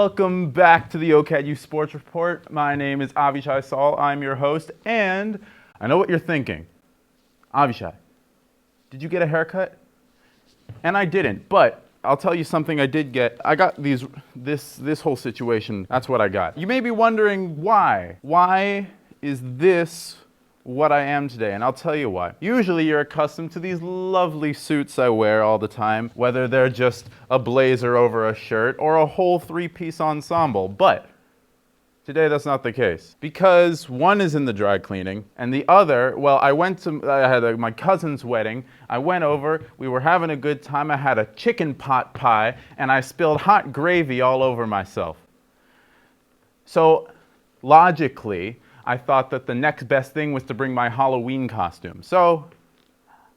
Welcome back to the OCAD Youth Sports Report. My name is Avishai Saul. I'm your host, and I know what you're thinking. Avishai, did you get a haircut? And I didn't, but I'll tell you something I did get. I got this whole situation. That's what I got. You may be wondering why. Why is this what I am today? And I'll tell you why. Usually you're accustomed to these lovely suits I wear all the time, whether they're just a blazer over a shirt or a whole three-piece ensemble. But today that's not the case, because one is in the dry cleaning and the other, well, I had my cousin's wedding. I went over, we were having a good time. I had a chicken pot pie and I spilled hot gravy all over myself. So logically, I thought that the next best thing was to bring my Halloween costume. So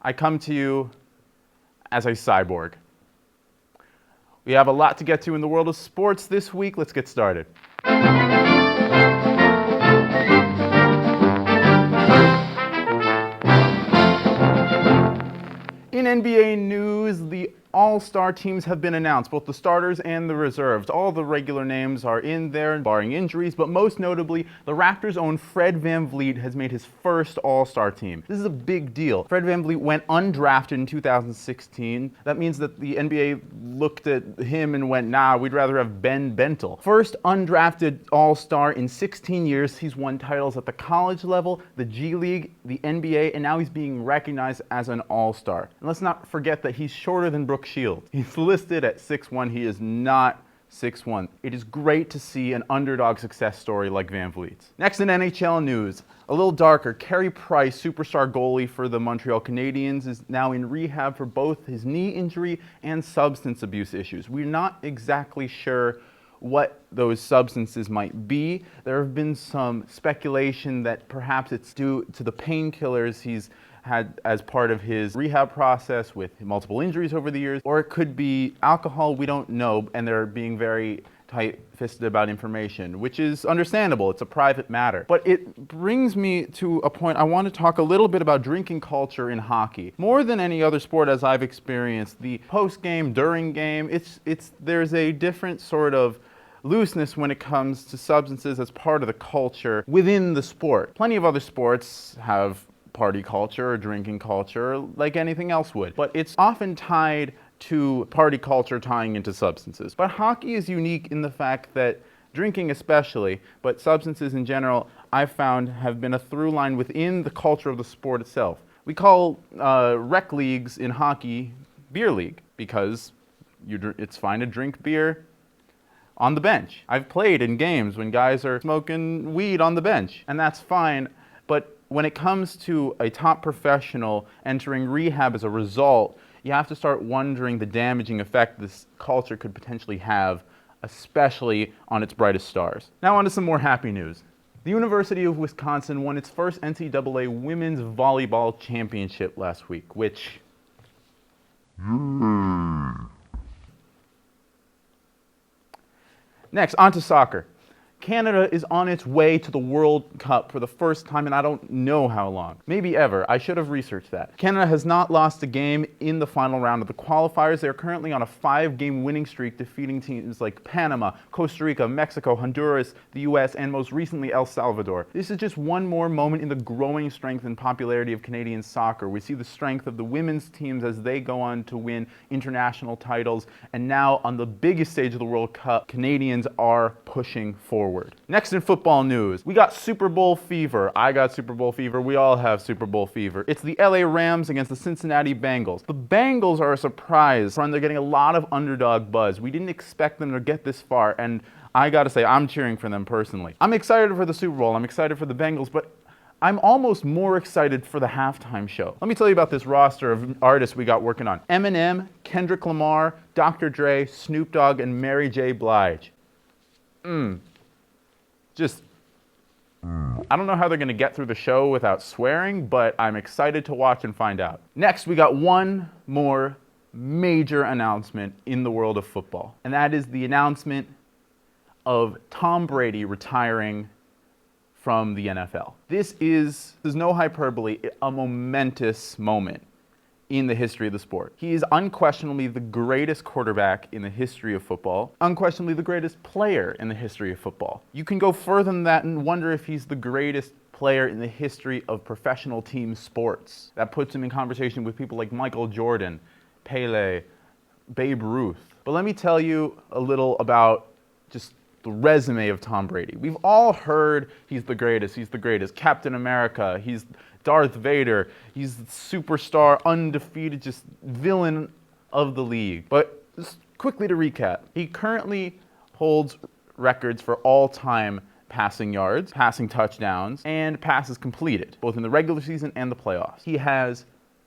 I come to you as a cyborg. We have a lot to get to in the world of sports this week. Let's get started. In NBA news, the all-star teams have been announced, both the starters and the reserves. All the regular names are in there, barring injuries, but most notably, the Raptors' own Fred VanVleet has made his first all-star team. This is a big deal. Fred VanVleet went undrafted in 2016. That means that the NBA looked at him and went, nah, we'd rather have Ben Bentel. First undrafted all-star in 16 years. He's won titles at the college level, the G League, the NBA, and now he's being recognized as an all-star. And let's not forget that he's shorter than Brooke Shields. He's listed at 6'1". He is not 6'1". It is great to see an underdog success story like VanVleet's. Next in NHL news, a little darker. Carey Price, superstar goalie for the Montreal Canadiens, is now in rehab for both his knee injury and substance abuse issues. We're not exactly sure what those substances might be. There have been some speculation that perhaps it's due to the painkillers he's had as part of his rehab process with multiple injuries over the years, or it could be alcohol. We don't know, and they're being very tight-fisted about information, which is understandable. It's a private matter. But it brings me to a point. I want to talk a little bit about drinking culture in hockey. More than any other sport, as I've experienced, the post-game, during game, there's a different sort of looseness when it comes to substances as part of the culture within the sport. Plenty of other sports have party culture or drinking culture like anything else would, but it's often tied to party culture tying into substances. But hockey is unique in the fact that drinking especially, but substances in general, I've found have been a through line within the culture of the sport itself. We call rec leagues in hockey beer league because it's fine to drink beer on the bench. I've played in games when guys are smoking weed on the bench, and that's fine, but when it comes to a top professional entering rehab as a result, you have to start wondering the damaging effect this culture could potentially have, especially on its brightest stars. Now on to some more happy news. The University of Wisconsin won its first NCAA women's volleyball championship last week, which Next, on to soccer. Canada is on its way to the World Cup for the first time in I don't know how long. Maybe ever. I should have researched that. Canada has not lost a game in the final round of the qualifiers. They are currently on a 5-game winning streak, defeating teams like Panama, Costa Rica, Mexico, Honduras, the US, and most recently El Salvador. This is just one more moment in the growing strength and popularity of Canadian soccer. We see the strength of the women's teams as they go on to win international titles, and now on the biggest stage of the World Cup, Canadians are pushing forward. Next in football news, we got Super Bowl fever. I got Super Bowl fever. We all have Super Bowl fever. It's the LA Rams against the Cincinnati Bengals. The Bengals are a surprise. They're getting a lot of underdog buzz. We didn't expect them to get this far, and I gotta say, I'm cheering for them personally. I'm excited for the Super Bowl. I'm excited for the Bengals, but I'm almost more excited for the halftime show. Let me tell you about this roster of artists we got working on. Eminem, Kendrick Lamar, Dr. Dre, Snoop Dogg, and Mary J. Blige. I don't know how they're going to get through the show without swearing, but I'm excited to watch and find out. Next, we got one more major announcement in the world of football, and that is the announcement of Tom Brady retiring from the NFL. This is, there's no hyperbole, a momentous moment in the history of the sport. He is unquestionably the greatest quarterback in the history of football, unquestionably the greatest player in the history of football. You can go further than that and wonder if he's the greatest player in the history of professional team sports. That puts him in conversation with people like Michael Jordan, Pele, Babe Ruth. But let me tell you a little about just the resume of Tom Brady. We've all heard he's the greatest, Captain America, he's Darth Vader, he's the superstar, undefeated, just villain of the league. But just quickly to recap, he currently holds records for all-time passing yards, passing touchdowns, and passes completed, both in the regular season and the playoffs. He has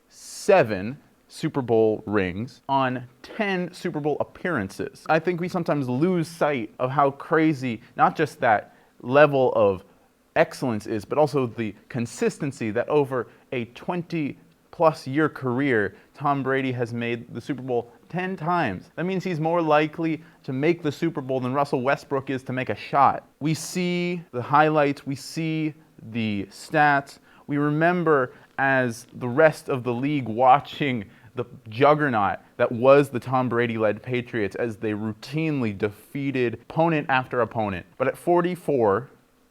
7 Super Bowl rings on 10 Super Bowl appearances. I think we sometimes lose sight of how crazy, not just that level of excellence is, but also the consistency that over a 20-plus year career, Tom Brady has made the Super Bowl 10 times. That means he's more likely to make the Super Bowl than Russell Westbrook is to make a shot. We see the highlights, we see the stats, we remember as the rest of the league watching the juggernaut that was the Tom Brady-led Patriots as they routinely defeated opponent after opponent. But at 44,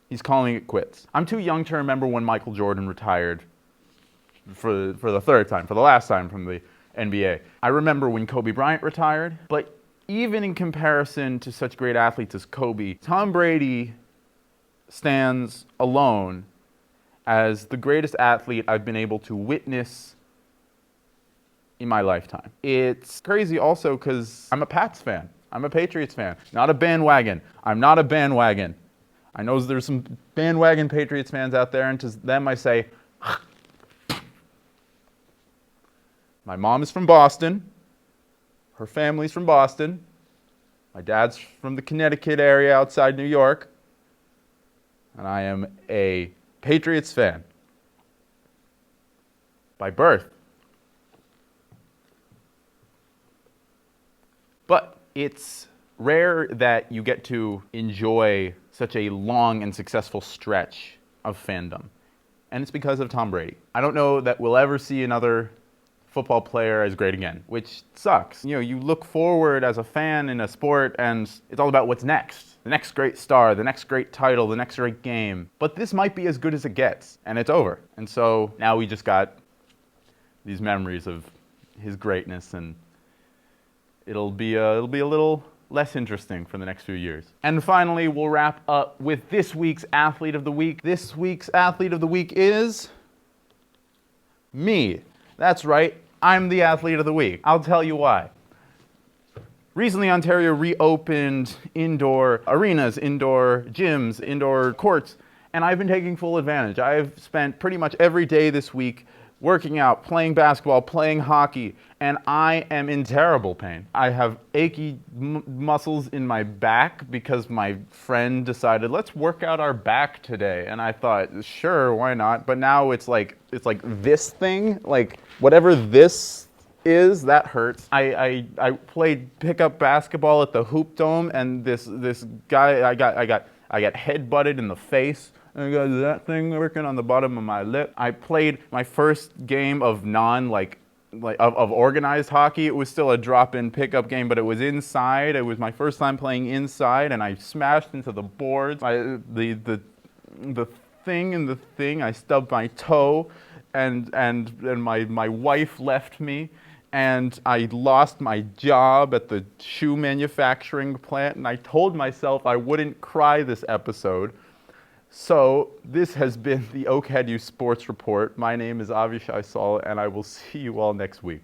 he's calling it quits. I'm too young to remember when Michael Jordan retired for the third time, for the last time from the NBA. I remember when Kobe Bryant retired, but even in comparison to such great athletes as Kobe, Tom Brady stands alone as the greatest athlete I've been able to witness in my lifetime. It's crazy also because I'm a Pats fan. I'm a Patriots fan, not a bandwagon. I'm not a bandwagon. I know there's some bandwagon Patriots fans out there, and to them I say, my mom is from Boston. Her family's from Boston. My dad's from the Connecticut area outside New York. And I am a Patriots fan by birth. But it's rare that you get to enjoy such a long and successful stretch of fandom. And it's because of Tom Brady. I don't know that we'll ever see another football player as great again, which sucks. You know, you look forward as a fan in a sport and it's all about what's next. The next great star, the next great title, the next great game. But this might be as good as it gets, and it's over. And so now we just got these memories of his greatness, and it'll be a little less interesting for the next few years. And finally, we'll wrap up with this week's Athlete of the Week. This week's Athlete of the Week is me. That's right, I'm the Athlete of the Week. I'll tell you why. Recently, Ontario reopened indoor arenas, indoor gyms, indoor courts, and I've been taking full advantage. I've spent pretty much every day this week working out, playing basketball, playing hockey, and I am in terrible pain. I have achy muscles in my back because my friend decided, let's work out our back today. And I thought, sure, why not? But now it's like this thing, like whatever this is, that hurts. I played pickup basketball at the Hoop Dome, and this guy, I got headbutted in the face. I got that thing working on the bottom of my lip. I played my first game of organized hockey. It was still a drop-in pickup game, but it was inside. It was my first time playing inside, and I smashed into the boards. The thing, I stubbed my toe, and my wife left me, and I lost my job at the shoe manufacturing plant, and I told myself I wouldn't cry this episode. So this has been the OCAD Sports Report. My name is Avishai Saul, and I will see you all next week.